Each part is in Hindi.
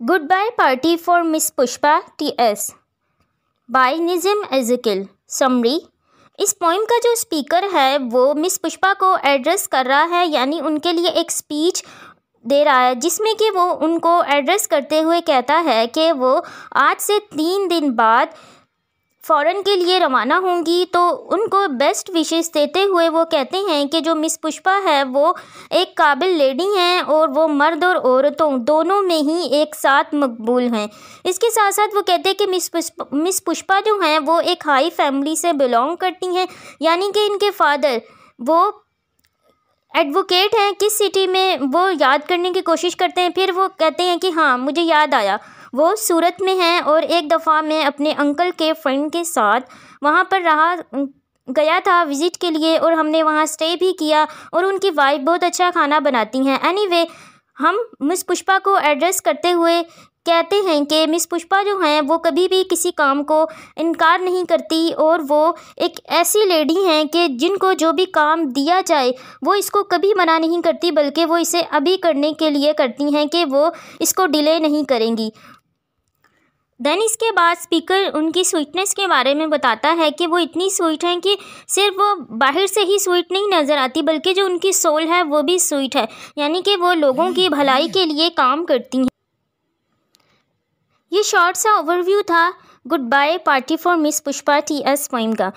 Goodbye Party for Miss Pushpa T.S. By Nissim Ezekiel. Summary, इस पोइम का जो स्पीकर है वो मिस पुष्पा को एड्रेस कर रहा है, यानी उनके लिए एक स्पीच दे रहा है जिसमें कि वो उनको एड्रेस करते हुए कहता है कि वो आज से 3 दिन बाद फ़ॉरेन के लिए रवाना होंगी। तो उनको बेस्ट विशेस देते हुए वो कहते हैं कि जो मिस पुष्पा है वो एक काबिल लेडी हैं और वो मर्द और औरतों दोनों में ही एक साथ मकबूल हैं। इसके साथ साथ वो कहते हैं कि मिस पुष्पा जो हैं वो एक हाई फैमिली से बिलोंग करती हैं, यानी कि इनके फादर वो एडवोकेट हैं। किस सिटी में वो याद करने की कोशिश करते हैं, फिर वो कहते हैं कि हाँ मुझे याद आया, वो सूरत में हैं और एक दफ़ा मैं अपने अंकल के फ्रेंड के साथ वहाँ पर गया था विज़िट के लिए और हमने वहाँ स्टे भी किया और उनकी वाइफ बहुत अच्छा खाना बनाती हैं। एनीवे, हम मिस पुष्पा को एड्रेस करते हुए कहते हैं कि मिस पुष्पा जो हैं वो कभी भी किसी काम को इनकार नहीं करती और वो एक ऐसी लेडी हैं कि जिनको जो भी काम दिया जाए वो इसको कभी मना नहीं करती, बल्कि वो इसे अभी करने के लिए करती हैं कि वो इसको डिले नहीं करेंगी। देन इसके बाद स्पीकर उनकी स्वीटनेस के बारे में बताता है कि वो इतनी स्वीट हैं कि सिर्फ वो बाहर से ही स्वीट नहीं नज़र आती, बल्कि जो उनकी सोल है वो भी स्वीट है, यानी कि वो लोगों की भलाई के लिए काम करती हैं। ये शॉर्ट सा ओवरव्यू था good bye party for miss Pushpa T.S. Poem का।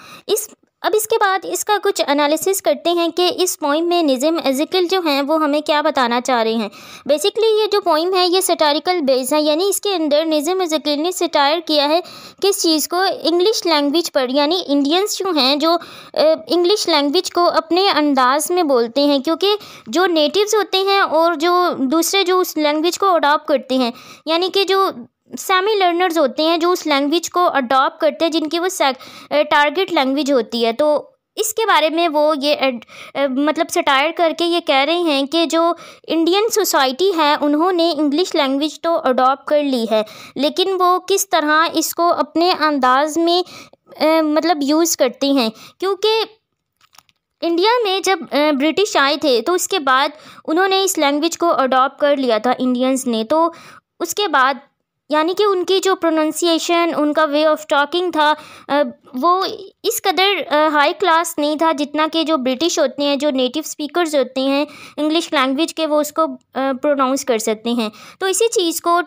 अब इसके बाद इसका कुछ एनालिसिस करते हैं कि इस पोइम में निज़िम एज़ेकिल जो हैं वो हमें क्या बताना चाह रहे हैं। बेसिकली ये जो पोइम है ये सटारिकल बेस है, यानी इसके अंदर निज़िम एज़ेकिल ने सटायर किया है किस चीज़ को, इंग्लिश लैंग्वेज पर, यानी इंडियंस जो हैं जो इंग्लिश लैंग्वेज को अपने अंदाज में बोलते हैं, क्योंकि जो नेटिव्स होते हैं और जो दूसरे जो उस लैंग्वेज को अडॉप्ट करते हैं, यानी कि जो सेमी लर्नर्स होते हैं जो उस लैंग्वेज को अडॉप्ट करते हैं, जिनकी वो टारगेट लैंग्वेज होती है। तो इसके बारे में वो ये मतलब सटायर करके ये कह रहे हैं कि जो इंडियन सोसाइटी है उन्होंने इंग्लिश लैंग्वेज तो अडॉप्ट कर ली है, लेकिन वो किस तरह इसको अपने अंदाज में मतलब यूज़ करते हैं। क्योंकि इंडिया में जब ब्रिटिश आए थे तो उसके बाद उन्होंने इस लैंग्वेज को अडॉप्ट कर लिया था इंडियंस ने। तो उसके बाद यानी कि उनकी जो प्रोनंसिएशन, उनका वे ऑफ टॉकिंग था वो इस कदर हाई क्लास नहीं था जितना कि जो ब्रिटिश होते हैं, जो नेटिव स्पीकर्स होते हैं इंग्लिश लैंग्वेज के, वो उसको प्रोनाउंस कर सकते हैं। तो इसी चीज़ को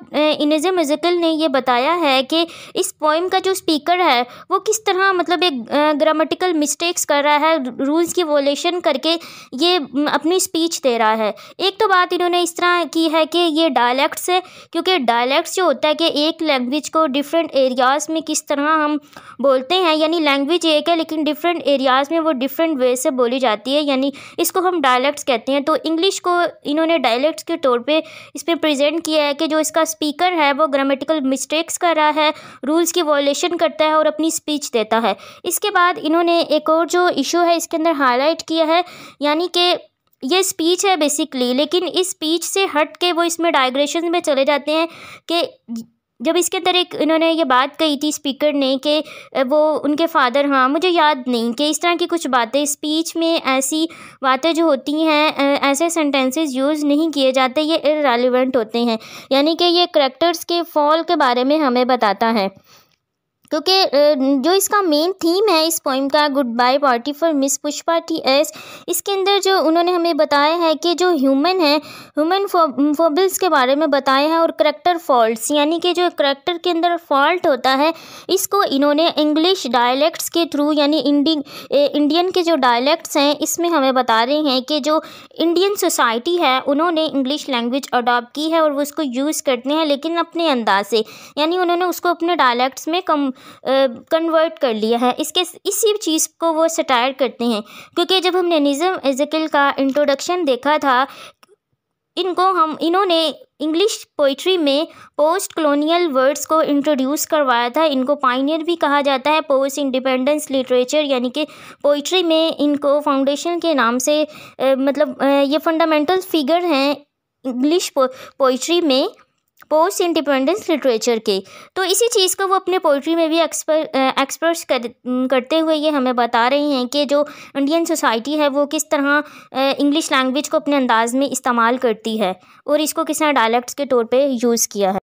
निज़िम एज़ेकिल ने ये बताया है कि इस पोइम का जो स्पीकर है वो किस तरह मतलब एक ग्रामेटिकल मिस्टेक्स कर रहा है, रूल्स की वोलेशन करके ये अपनी स्पीच दे रहा है। एक तो बात इन्होंने इस तरह की है कि ये डायलैक्ट्स है, क्योंकि डायलैक्ट्स जो होता है कि एक लैंग्वेज को डिफरेंट एरियाज़ में किस तरह हम बोलते हैं, यानी लैंग्वेज एक है लेकिन डिफरेंट एरियाज़ में वो डिफरेंट वे से बोली जाती है, यानी इसको हम डायलैक्ट्स कहते हैं। तो इंग्लिश को इन्होंने डायलैक्ट्स के तौर पे इस पर प्रेजेंट किया है कि जो इसका स्पीकर है वो ग्रामेटिकल मिस्टेक्स कर रहा है, रूल्स की वॉयलेशन करता है और अपनी स्पीच देता है। इसके बाद इन्होंने एक और जो इशू है इसके अंदर हाईलाइट किया है, यानी कि ये स्पीच है बेसिकली, लेकिन इस स्पीच से हट के वो इसमें डाइग्रेशन में चले जाते हैं कि जब इसके अंदर एक इन्होंने ये बात कही थी स्पीकर ने कि वो उनके फादर, हाँ मुझे याद नहीं, कि इस तरह की कुछ बातें स्पीच में ऐसी बातें जो होती हैं ऐसे सेंटेंसेस यूज़ नहीं किए जाते, ये इररेलेवेंट होते हैं, यानी कि ये करैक्टर्स के फॉल के बारे में हमें बताता है। क्योंकि जो इसका मेन थीम है इस पोइम का good bye party for miss Pushpa T.S., इसके अंदर जो उन्होंने हमें बताया है कि जो ह्यूमन है, ह्यूमन फोबिल्स के बारे में बताया है और करैक्टर फॉल्ट्स, यानी कि जो करैक्टर के अंदर फॉल्ट होता है इसको इन्होंने इंग्लिश डायलैक्ट्स के थ्रू, यानी इंडियन के जो डायलैक्ट्स हैं इसमें हमें बता रहे हैं कि जो इंडियन सोसाइटी है उन्होंने इंग्लिश लैंग्वेज अडॉप्ट की है और वो उसको यूज़ करते हैं लेकिन अपने अंदाज से, यानी उन्होंने उसको अपने डायलैक्ट्स में कन्वर्ट कर लिया है। इसी चीज़ को वो सटायर करते हैं, क्योंकि जब हमने निज़िम एज़ेकिल का इंट्रोडक्शन देखा था, इन्होंने इंग्लिश पोइट्री में पोस्ट कॉलोनियल वर्ड्स को इंट्रोड्यूस करवाया था। इनको पायनियर भी कहा जाता है, पोस्ट इंडिपेंडेंस लिटरेचर, यानी कि पोइट्री में इनको फाउंडेशन के नाम से मतलब ये फंडामेंटल फिगर हैं इंग्लिश पोइट्री में पोस्ट इंडिपेंडेंस लिटरेचर के। तो इसी चीज़ को वो अपने पोइट्री में भी एक्सप्रेस करते हुए ये हमें बता रहे हैं कि जो इंडियन सोसाइटी है वो किस तरह इंग्लिश लैंग्वेज को अपने अंदाज में इस्तेमाल करती है और इसको किस तरह डायलैक्ट्स के तौर पे यूज़ किया है।